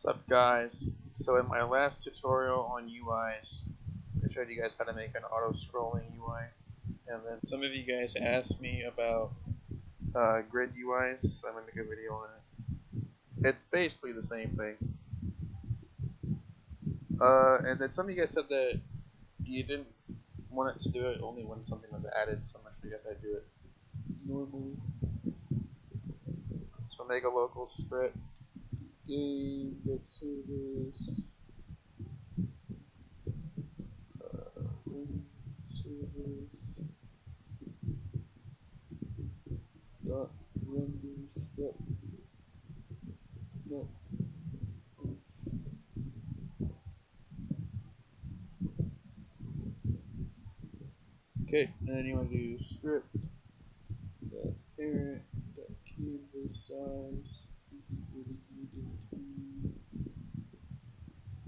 What's up, guys? So in my last tutorial on UIs, I showed you guys how to make an auto-scrolling UI, and then some of you guys asked me about grid UIs, so I'm going to make a video on it. It's basically the same thing. And then some of you guys said that you didn't want it to do it only when something was added, so I'm going to show you guys how to do it normally. So make a local script. Game, get service. Service dot render step net. Okay, and then you want to do script dot parent dot canvas size equal to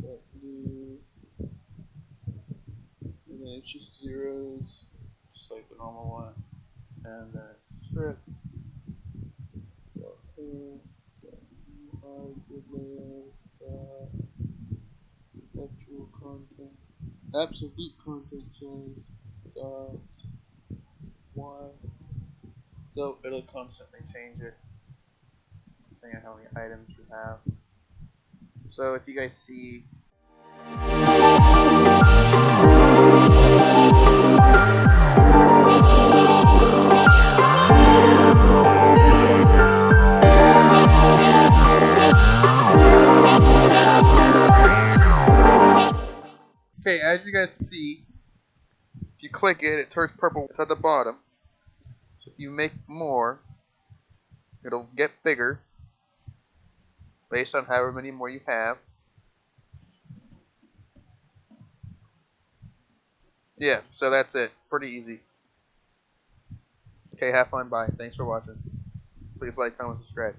dot new, and then it's just zeros, just like the normal one, and then script dot parent dot UiGridLayout dot actual content absolute content size dot y. So it'll constantly change it depending on how many items you have. So if you guys see okay, as you guys can see, if you click it, it turns purple at the bottom. So if you make more, it'll get bigger based on however many more you have. Yeah, so that's it. Pretty easy. Okay, have fun. Bye. Thanks for watching. Please like, comment, subscribe.